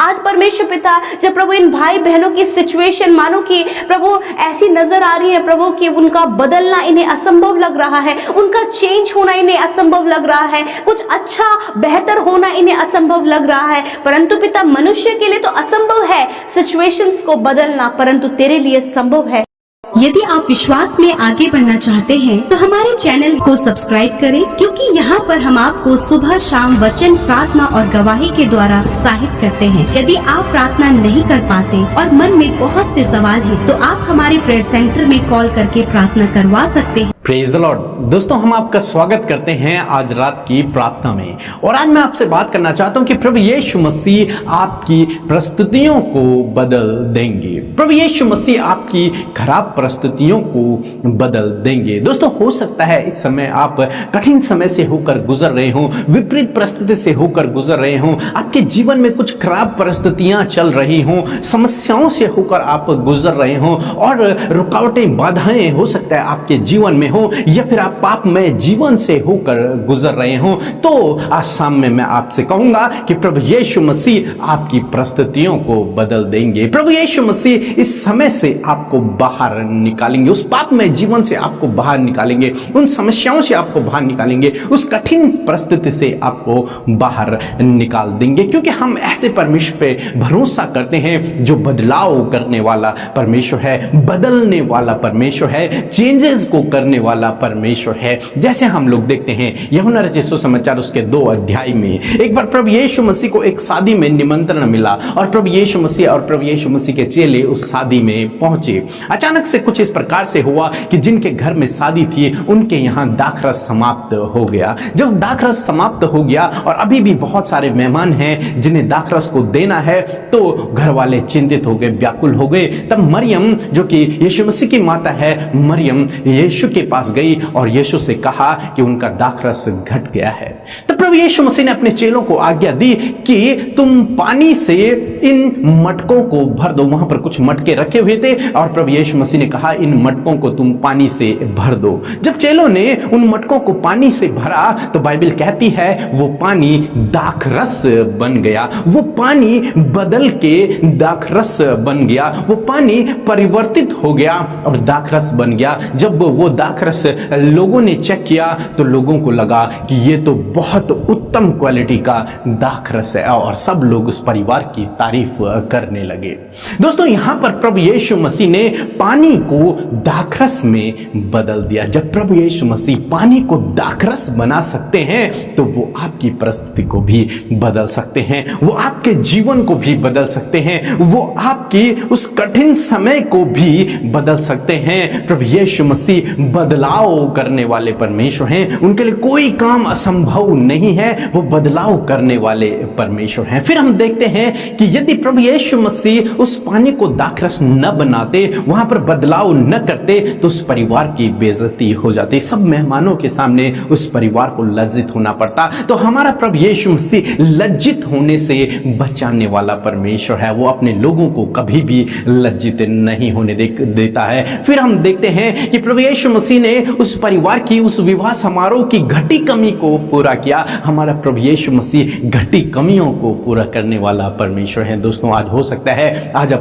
आज परमेश्वर पिता, जब प्रभु इन भाई बहनों की सिचुएशन मानो कि प्रभु ऐसी नजर आ रही है प्रभु कि उनका बदलना इन्हें असंभव लग रहा है, उनका चेंज होना इन्हें असंभव लग रहा है, कुछ अच्छा बेहतर होना इन्हें असंभव लग रहा है, परंतु पिता मनुष्य के लिए तो असंभव है सिचुएशंस को बदलना, परंतु तेरे लिए संभव है। यदि आप विश्वास में आगे बढ़ना चाहते हैं तो हमारे चैनल को सब्सक्राइब करें, क्योंकि यहाँ पर हम आपको सुबह शाम वचन, प्रार्थना और गवाही के द्वारा उत्साहित करते हैं। यदि आप प्रार्थना नहीं कर पाते और मन में बहुत से सवाल हैं, तो आप हमारे प्रेयर सेंटर में कॉल करके प्रार्थना करवा सकते हैं। Praise the Lord. दोस्तों, हम आपका स्वागत करते हैं आज रात की प्रार्थना में, और आज मैं आपसे बात करना चाहता हूं कि प्रभु यीशु मसीह आपकी परिस्थितियों को बदल देंगे। प्रभु यीशु मसीह आपकी खराब परिस्थितियों को बदल देंगे। दोस्तों, हो सकता है इस समय आप कठिन समय से होकर गुजर रहे हो, विपरीत परिस्थिति से होकर गुजर रहे हो, आपके जीवन में कुछ खराब परिस्थितियां चल रही हो, समस्याओं से होकर आप गुजर रहे हो, और रुकावटें, बाधाएं हो सकता है आपके जीवन में हो, या फिर आप पापमय जीवन से होकर गुजर रहे हो। तो आज शाम में मैं आपसे कहूंगा कि प्रभु यीशु मसीह आपकी परिस्थितियों को बदल देंगे। प्रभु यीशु मसीह इस समय से आपको बाहर निकालेंगे, उस पापमय जीवन से आपको बाहर निकालेंगे, उन समस्याओं से आपको बाहर निकालेंगे, उस कठिन परिस्थिति से आपको बाहर निकाल देंगे, क्योंकि हम ऐसे परमेश्वर पे भरोसा करते हैं जो बदलाव करने वाला परमेश्वर है, बदलने वाला परमेश्वर है, चेंजेस को करने वाला परमेश्वर है। जैसे हम लोग देखते हैं यूहन्ना रचित सुसमाचार उसके 2 अध्याय में, एक बार प्रभु यीशु मसीह को एक शादी में निमंत्रण मिला, और प्रभु यीशु मसीह के चेले उस शादी में पहुंचे। अचानक से कुछ इस प्रकार से हुआ कि जिनके घर में शादी थी उनके यहाँ दाखरस समाप्त हो गया। जब दाखरस समाप्त हो गया और अभी भी बहुत सारे मेहमान हैं जिन्हें दाखरस को देना है, तो घर वाले चिंतित हो गए, व्याकुल हो गए। तब मरियम, जो कि यीशु मसीह की माता है, मरियम यीशु के पास गई और यीशु से कहा कि उनका दाखरस घट गया है। तो प्रभु यीशु मसीह ने अपने चेलों को आज्ञा दी कि तुम पानी से इन मटकों को भर दो। वहां पर कुछ मटके रखे हुए थे, और प्रभु यीशु मसीह ने कहा इन मटकों को तुम पानी से भर दो। जब चेलों ने उन मटकों को पानी से भरा, तो बाइबल कहती है वो पानी दाखरस बन गया, वो पानी बदल के दाखरस बन गया, वो पानी परिवर्तित हो गया और दाखरस बन गया। जब वो दाखरस लोगों ने चेक किया तो लोगों को लगा कि ये तो बहुत उत्तम क्वालिटी का दाखरस है, और सब लोग उस परिवार की तारीफ करने लगे। दोस्तों, यहां पर प्रभु यीशु मसीह ने पानी को दाखरस में बदल दिया। जब प्रभु यीशु मसीह पानी को दाखरस बना सकते हैं, तो वो आपकी परिस्थिति को भी बदल सकते हैं, वो आपके जीवन को भी बदल सकते हैं, वो आपकी उस कठिन समय को भी बदल सकते हैं। प्रभु यीशु मसीह बदलाव करने वाले परमेश्वर हैं, उनके लिए कोई काम असंभव नहीं है, वो बदलाव करने वाले परमेश्वर हैं। फिर हम देखते हैं कि यदि प्रभु यीशु मसीह उस पानी को दाखरस न बनाते, वहां पर बदलाव न करते, तो उस परिवार की बेइज्जती हो जाती, सब मेहमानों के सामने उस परिवार को लज्जित होना पड़ता। तो हमारा प्रभु यीशु मसीह लज्जित होने से बचाने वाला परमेश्वर है, वो अपने लोगों को कभी भी लज्जित नहीं होने देता है। फिर हम देखते हैं कि प्रभु यीशु मसीह ने उस परिवार की, उस विवाह समारोह की घटी कमी को पूरा किया। हमारा प्रभु यीशु मसीह घटी कमियों को पूरा करने वाला परमेश्वर है। दोस्तों, आज हो सकता है आज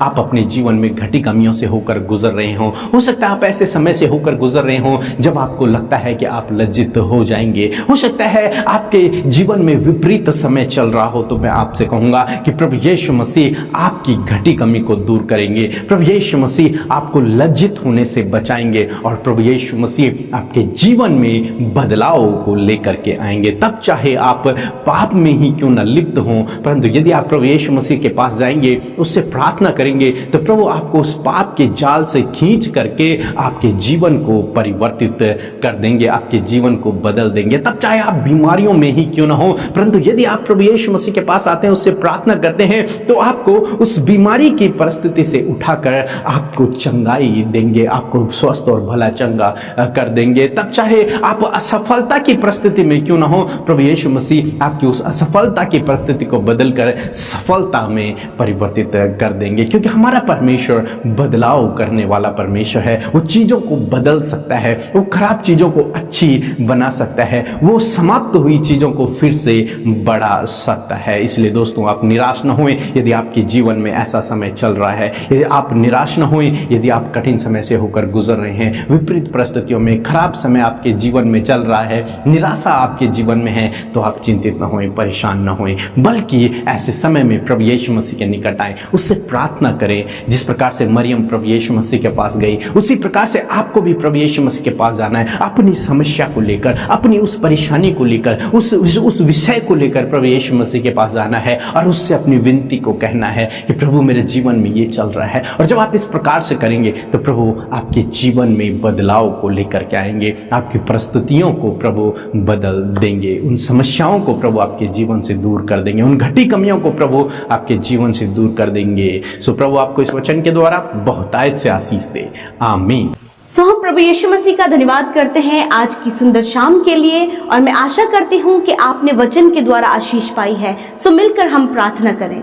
आप अपने जीवन में घटी कमियों से होकर गुजर रहे हो सकता है आप ऐसे समय से होकर गुजर रहे हो जब आपको लगता है कि आप लज्जित हो जाएंगे। हो सकता है आपके जीवन में विपरीत समय चल रहा हो, तो मैं आपसे कहूंगा कि प्रभु यीशु मसीह आपकी घटी कमी को दूर करेंगे। प्रभु यीशु मसीह आपको लज्जित होने से बचाएंगे, और प्रभु यीशु मसीह आपके जीवन में बदलाव को लेकर के आएंगे। तब चाहे आप पाप में ही क्यों न लिप्त हो, परंतु यदि आप प्रभु यीशु मसीह के पास जाएंगे, उससे प्रार्थना करेंगे, तो प्रभु आपको उस पाप के जाल से खींच करके आपके जीवन को परिवर्तित कर देंगे, आपके जीवन को बदल देंगे। तब चाहे आप बीमारियों में ही क्यों ना हो, परंतु यदि आप प्रभु यीशु मसीह के पास आते हैं, उससे प्रार्थना करते हैं, तो आपको उस बीमारी की परिस्थिति से उठाकर आपको चंगाई देंगे, आपको स्वस्थ और भला चंगा कर देंगे। तब चाहे आप असफलता की परिस्थिति में क्यों ना हो, प्रभु यीशु मसीह आपकी उस असफलता की परिस्थिति को बदलकर सफलता में परिवर्तित कर देंगे, क्योंकि हमारा परमेश्वर बदलाव करने वाला परमेश्वर है। वो चीज़ों को बदल सकता है, वो खराब चीज़ों को अच्छी बना सकता है, वो समाप्त हुई चीज़ों को फिर से बढ़ा सकता है। इसलिए दोस्तों, आप निराश न होएं यदि आपके जीवन में ऐसा समय चल रहा है। यदि आप निराश न होएं यदि आप कठिन समय से होकर गुजर रहे हैं, विपरीत परिस्थितियों में खराब समय आपके जीवन में चल रहा है, निराशा आपके जीवन में है, तो आप चिंतित न होएं, परेशान न होएं, बल्कि ऐसे समय में प्रभु यीशु मसीह के निकट आए, उससे प्रार्थना करें। जिस प्रकार से मरियम प्रभु यीशु मसीह के पास गई, उसी प्रकार से आपको भी प्रभु यीशु मसीह के पास जाना है। अपनी समस्या को लेकर, अपनी उस परेशानी को लेकर, उस विषय को लेकर प्रभु यीशु मसीह के पास जाना है और उससे अपनी विनती को कहना है कि प्रभु मेरे जीवन में ये चल रहा है। और जब आप इस प्रकार से करेंगे तो प्रभु आपके जीवन में बदलाव को लेकर के आएंगे, आपकी परिस्थितियों को प्रभु बदल देंगे, उन समस्याओं को प्रभु आपके जीवन से दूर कर देंगे, उन घटी कमियों को प्रभु आपके जीवन से दूर कर देंगे। सो प्रभु आपको इस वचन के द्वारा बहुतायत से आशीष दे। आमीन। सो हम प्रभु यीशु मसीह का धन्यवाद करते हैं आज की सुंदर शाम के लिए, और मैं आशा करती हूँ कि आपने वचन के द्वारा आशीष पाई है। सो मिलकर हम प्रार्थना करें।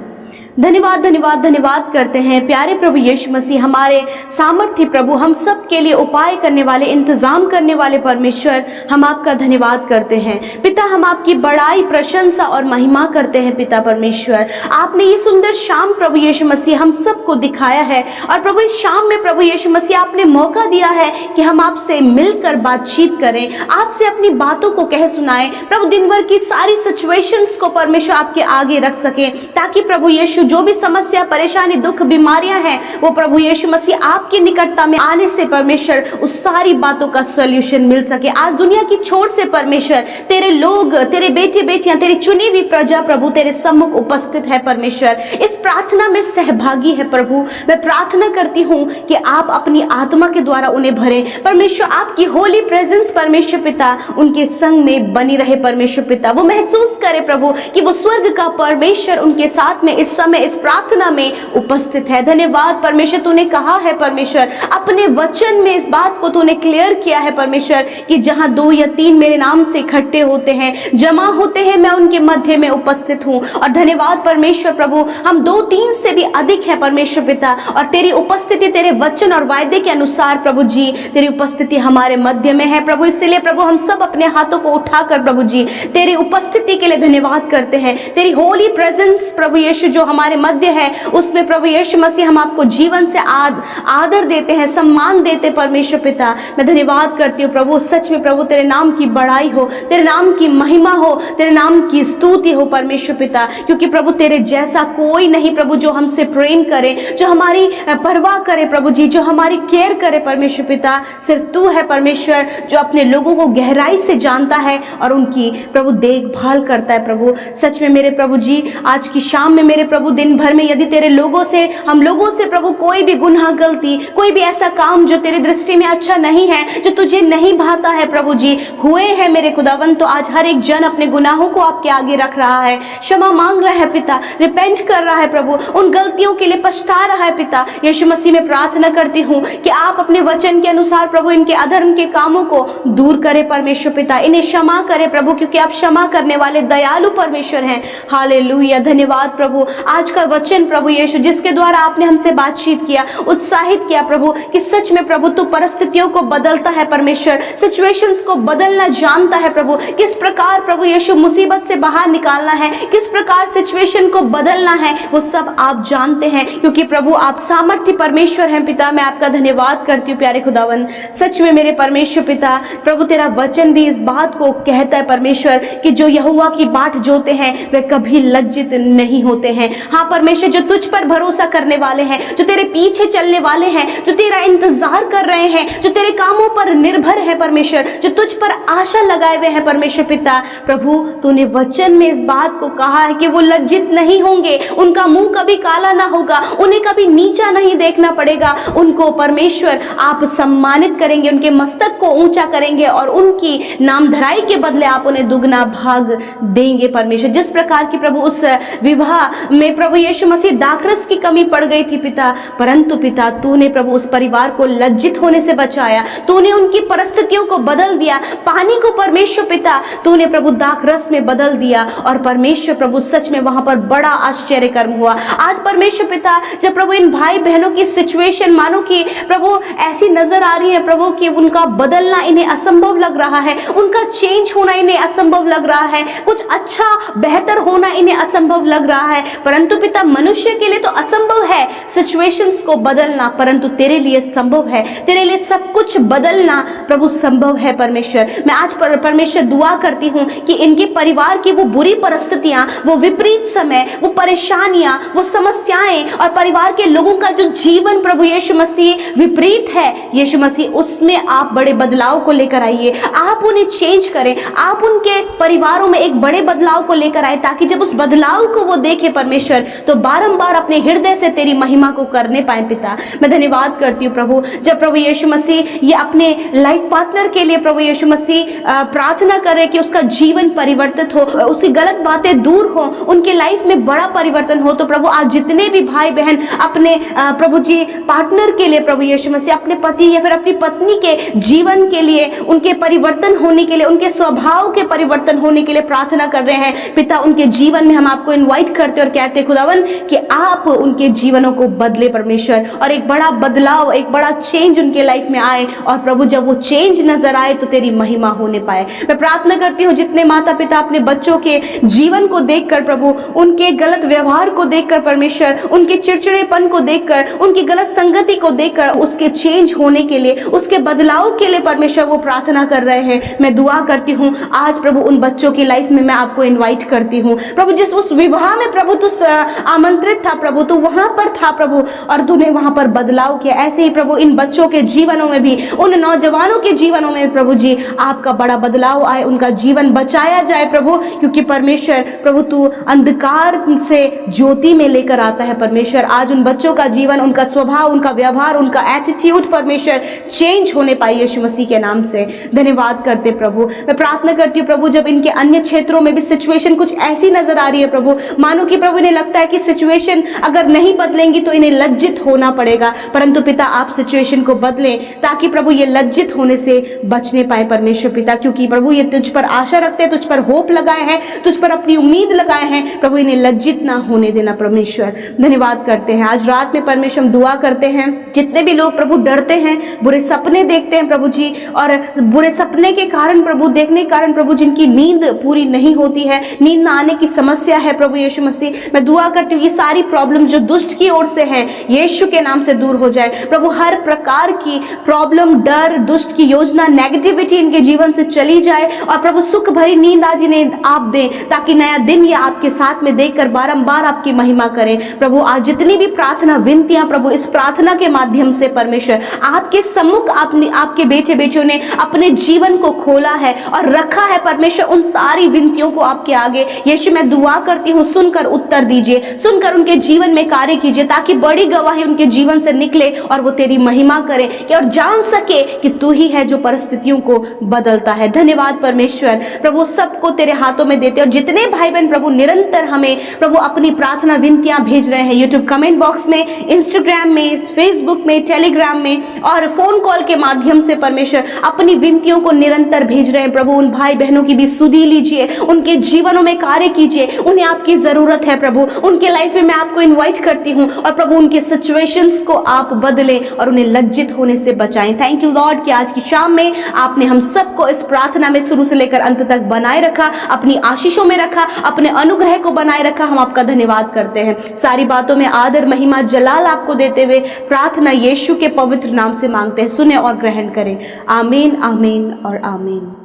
धन्यवाद धन्यवाद धन्यवाद करते हैं प्यारे प्रभु यीशु मसीह, हमारे सामर्थ्य प्रभु, हम सब के लिए उपाय करने वाले, इंतजाम करने वाले परमेश्वर, हम आपका धन्यवाद करते हैं पिता। हम आपकी बड़ाई, प्रशंसा और महिमा करते हैं पिता परमेश्वर। आपने ये सुंदर शाम प्रभु यीशु मसीह हम सबको दिखाया है, और प्रभु इस शाम में प्रभु यीशु मसीह आपने मौका दिया है कि हम आपसे मिलकर बातचीत करें, आपसे अपनी बातों को कह सुनाएं प्रभु। दिन भर की सारी सिचुएशंस को परमेश्वर आपके आगे रख सके, ताकि प्रभु यीशु जो भी समस्या, परेशानी, दुख, बीमारियां हैं, वो प्रभु यीशु मसीह आपकी निकटता में आने से परमेश्वर उस सारी बातों का सॉल्यूशन मिल सके। आज दुनिया की छोर से परमेश्वर तेरे लोग, तेरे बेटे बेटियां, तेरी चुनी हुई प्रजा प्रभु तेरे सम्मुख उपस्थित है परमेश्वर, इस प्रार्थना में सहभागी है प्रभु। मैं प्रार्थना करती हूँ कि आप अपनी आत्मा के द्वारा उन्हें भरे परमेश्वर, आपकी होली प्रेजेंस परमेश्वर पिता उनके संग में बनी रहे परमेश्वर पिता। वो महसूस करे प्रभु कि वो स्वर्ग का परमेश्वर उनके साथ में इस समय इस प्रार्थना में उपस्थित है। धन्यवाद परमेश्वर, तूने कहा है परमेश्वर, अपने वचन में इस बात को तूने क्लियर किया है परमेश्वर कि जहां 2 या 3 मेरे नाम से इकट्ठे होते हैं, जमा होते हैं, मैं उनके मध्य में उपस्थित हूं। और धन्यवाद परमेश्वर प्रभु, हम 2-3 से भी अधिक है परमेश्वर पिता, और तेरी उपस्थिति तेरे वचन और वायदे के अनुसार प्रभु जी तेरी उपस्थिति हमारे मध्य में है प्रभु। इसलिए प्रभु हम सब अपने हाथों को उठाकर प्रभु जी तेरी उपस्थिति के लिए धन्यवाद करते हैं। तेरी होली प्रेजेंस प्रभु यीशु जो हमारे मध्य है, उसमें प्रभु यीशु मसीह हम आपको जीवन से आदर देते हैं, सम्मान देते परमेश्वर पिता। मैं धन्यवाद करती हूँ प्रभु, सच में प्रभु तेरे नाम की बड़ाई हो, तेरे नाम की महिमा हो, तेरे नाम की स्तुति हो परमेश्वर पिता, क्योंकि प्रभु तेरे जैसा कोई नहीं प्रभु, जो हमसे प्रेम करे, जो हमारी परवाह करे प्रभु जी, जो हमारी केयर करे परमेश्वर पिता। सिर्फ तू है परमेश्वर जो अपने लोगों को गहराई से जानता है और उनकी प्रभु देखभाल करता है प्रभु। सच में मेरे प्रभु जी, आज की शाम में मेरे प्रभु दिन भर में यदि तेरे लोगों से, हम लोगों से प्रभु कोई भी गुनाह, गलती, कोई भी ऐसा काम जो तेरी दृष्टि में अच्छा नहीं है, जो तुझे नहीं भाता है प्रभु जी, हुए हैं मेरे खुदावन, तो आज हर एक जन अपने गुनाहों को आपके आगे रख रहा है, क्षमा मांग रहा है पिता, रिपेंट कर रहा है प्रभु, उन गलतियों के लिए पछता रहा है पिता। यीशु मसीह में प्रार्थना करती हूँ कि आप अपने वचन के अनुसार प्रभु इनके अधर्म के कामों को दूर करे परमेश्वर पिता, इन्हें क्षमा करे प्रभु, क्योंकि आप क्षमा करने वाले दयालु परमेश्वर हैं। हालेलुया, धन्यवाद प्रभु। आज का वचन प्रभु यीशु जिसके द्वारा आपने हमसे बातचीत किया, उत्साहित किया प्रभु, कि सच में प्रभु तू परिस्थितियों को बदलता है परमेश्वर, सिचुएशंस को बदलना जानता है प्रभु, किस प्रकार प्रभु यीशु मुसीबत से बाहर निकालना है, किस प्रकार सिचुएशन को बदलना है, वो सब आप जानते हैं, क्योंकि प्रभु आप सामर्थ्य परमेश्वर हैं पिता। मैं आपका धन्यवाद करती हूँ प्यारे खुदावन। सच में मेरे परमेश्वर पिता प्रभु तेरा वचन भी इस बात को कहता है परमेश्वर कि जो यहोवा की बाट जोते हैं वे कभी लज्जित नहीं होते हैं। हाँ परमेश्वर, जो तुझ पर भरोसा करने वाले हैं, जो तेरे पीछे चलने वाले हैं, जो तेरा इंतजार कर रहे हैं, जो तेरे कामों पर निर्भर है परमेश्वर, जो तुझ पर आशा लगाए हुए हैं परमेश्वर पिता, प्रभु तूने वचन में इस बात को कहा है कि वो लज्जित नहीं होंगे, उनका मुंह कभी काला ना होगा, उन्हें कभी नीचा नहीं देखना पड़ेगा, उनको परमेश्वर आप सम्मानित करेंगे, उनके मस्तक को ऊंचा करेंगे और उनकी नामधराई के बदले आप उन्हें दुगना भाग देंगे परमेश्वर। जिस प्रकार की प्रभु उस विवाह में प्रभु यीशु मसीह दाखरस की कमी पड़ गई थी पिता, परंतु पिता तूने प्रभु उस परिवार को लज्जित होने से बचाया, तूने उनकी परिस्थितियों को बदल दिया, पानी को परमेश्वर पिता तूने प्रभु दाखरस में बदल दिया और परमेश्वर प्रभु सच में वहां पर बड़ा आश्चर्य कर्म हुआ। आज परमेश्वर पिता जब प्रभु इन भाई बहनों की सिचुएशन मानो कि प्रभु ऐसी नजर आ रही है प्रभु कि उनका बदलना इन्हें असंभव लग रहा है, उनका चेंज होना इन्हें असंभव लग रहा है, कुछ अच्छा बेहतर होना इन्हें असंभव लग रहा है, परंतु पिता मनुष्य के लिए तो असंभव है सिचुएशंस को बदलना, परंतु तेरे लिए संभव है, तेरे लिए सब कुछ बदलना प्रभु संभव है। परमेश्वर मैं आज परमेश्वर दुआ करती हूँ कि इनके परिवार की वो बुरी परिस्थितियां, वो विपरीत समय, वो परेशानियां, वो समस्याएं और परिवार के लोगों का जो जीवन प्रभु यीशु मसीह विपरीत है, यीशु मसीह उसमें आप बड़े बदलाव को लेकर आइए, आप उन्हें चेंज करें, आप उनके परिवारों में एक बड़े बदलाव को लेकर आए ताकि जब उस बदलाव को वो देखे परमेश्वर तो बारंबार अपने हृदय से तेरी महिमा को करने पाए। पिता मैं धन्यवाद करती हूँ प्रभु, जब प्रभु यीशु मसीह ये अपने लाइफ पार्टनर के लिए प्रभु यीशु मसीह प्रार्थना कर रहे कि उसका जीवन परिवर्तित हो, उसकी गलत बातें दूर हो, उनके लाइफ में बड़ा परिवर्तन हो, तो प्रभु आज जितने भी भाई बहन अपने प्रभु जी पार्टनर के लिए प्रभु यीशु मसीह अपने पति या फिर अपनी पत्नी के जीवन के लिए, उनके परिवर्तन होने के लिए, उनके स्वभाव के परिवर्तन होने के लिए प्रार्थना कर रहे हैं पिता, उनके जीवन में हम आपको इनवाइट करते और कहते खुदावन कि आप उनके जीवनों को बदले परमेश्वर, और एक बड़ा बदलाव, एक बड़ा चेंज उनके लाइफ में आए, और प्रभु जब वो चेंज नजर आए तो तेरी महिमा होने पाए। मैं प्रार्थना करती हूँ जितने माता पिता अपने बच्चों के जीवन को देखकर प्रभु, उनके गलत व्यवहार को देखकर परमेश्वर, उनके चिड़चिड़ेपन को देखकर, उनकी गलत संगति को देखकर उसके चेंज होने के लिए, उसके बदलाव के लिए परमेश्वर वो प्रार्थना कर रहे हैं, मैं दुआ करती हूँ आज प्रभु उन बच्चों की लाइफ में मैं आपको इनवाइट करती हूँ प्रभु, जिस उस विवाह में प्रभु तू आमंत्रित था प्रभु, तू वहां पर था प्रभु और तूने वहां पर बदलाव किया, ऐसे ही प्रभु इन बच्चों के जीवनों में भी, उन नौजवानों के जीवनों में प्रभु जी आपका बड़ा बदलाव आए, उनका जीवन बचाया जाए प्रभु, क्योंकि परमेश्वर प्रभु तू अंधकार से ज्योति में लेकर आता है परमेश्वर। आज उन बच्चों का जीवन, उनका स्वभाव, उनका व्यवहार, उनका एटीट्यूड परमेश्वर चेंज होने पाए यीशु मसीह के नाम से धन्यवाद करते प्रभु। मैं प्रार्थना करती हूँ प्रभु जब इनके अन्य क्षेत्रों में भी सिचुएशन कुछ ऐसी नजर आ रही है प्रभु, मानो कि प्रभु इन्हें लगता है कि सिचुएशन अगर नहीं बदलेंगी तो इन्हें लज्जित होना पड़ेगा, परंतु पिता आप सिचुएशन को बदलें ताकि प्रभु ये लज्जित होने से बचने पाए परमेश्वर पिता, क्योंकि प्रभु ये तुझ पर आशा रखते हैं, तुझ पर होप लगाए हैं, तुझ पर अपनी उम्मीद लगाए हैं प्रभु, इन्हें लज्जित ना होने देना परमेश्वर। धन्यवाद करते हैं आज रात में परमेश्वर हम दुआ करते हैं जितने भी लोग प्रभु डरते हैं, बुरे सपने देखते हैं प्रभु जी, और बुरे सपने के कारण प्रभु देखने के कारण प्रभु जिनकी नींद पूरी नहीं होती है, नींद ना आने की समस्या है प्रभु यीशु मसीह, मैं दुआ करती हूँ ये सारी प्रॉब्लम जो दुष्ट की ओर से है यीशु के नाम से दूर हो जाए प्रभु, हर प्रकार की प्रॉब्लम, डर, दुष्ट की योजना, नेगेटिविटी इनके जीवन से चली जाए और प्रभु सुख भरी नींद आज इन्हें आप दें ताकि नया दिन ये आपके साथ में देखकर बारंबार आपकी महिमा करें प्रभु। आज जितनी भी प्रार्थना विनतियां प्रभु इस प्रार्थना के माध्यम से परमेश्वर आपके सम्मुख आपके बेटे बेटियों ने अपने जीवन को खोला है और रखा है परमेश्वर, उन सारी विनतियों को आपके आगे यीशु मैं दुआ करती हूँ सुनकर उत्तर दीजिए, सुनकर उनके जीवन में कार्य कीजिए ताकि बड़ी गवाही उनके जीवन से निकले और वो तेरी महिमा करें और जान सके कि तू ही है जो परिस्थितियों को बदलता है। धन्यवाद परमेश्वर प्रभु, सबको तेरे हाथों में देते और जितने भाई बहन प्रभु निरंतर हमें प्रभु अपनी प्रार्थना विनतियां भेज रहे हैं यूट्यूब कमेंट बॉक्स में, इंस्टाग्राम में, फेसबुक में, टेलीग्राम में और फोन कॉल के माध्यम से परमेश्वर अपनी विनतियों को निरंतर भेज रहे हैं प्रभु, उन भाई बहनों की भी सुधि लीजिए, उनके जीवनों में कार्य कीजिए, उन्हें आपकी जरूरत है प्रभु, उनके लाइफ में मैं आपको इन्वाइट करती हूँ और प्रभु उनके सिचुएशंस को आप बदलें और उन्हें लज्जित होने से बचाएं। थैंक यू लॉर्ड कि आज की शाम में आपने हम सबको इस प्रार्थना में शुरू से लेकर अंत तक बनाए रखा, अपनी आशीषों में रखा, अपने अनुग्रह को बनाए रखा। हम आपका धन्यवाद करते हैं। सारी बातों में आदर महिमा जलाल आपको देते हुए प्रार्थना यीशु के पवित्र नाम से मांगते हैं, सुने और ग्रहण करें। आमीन, आमीन और आमीन।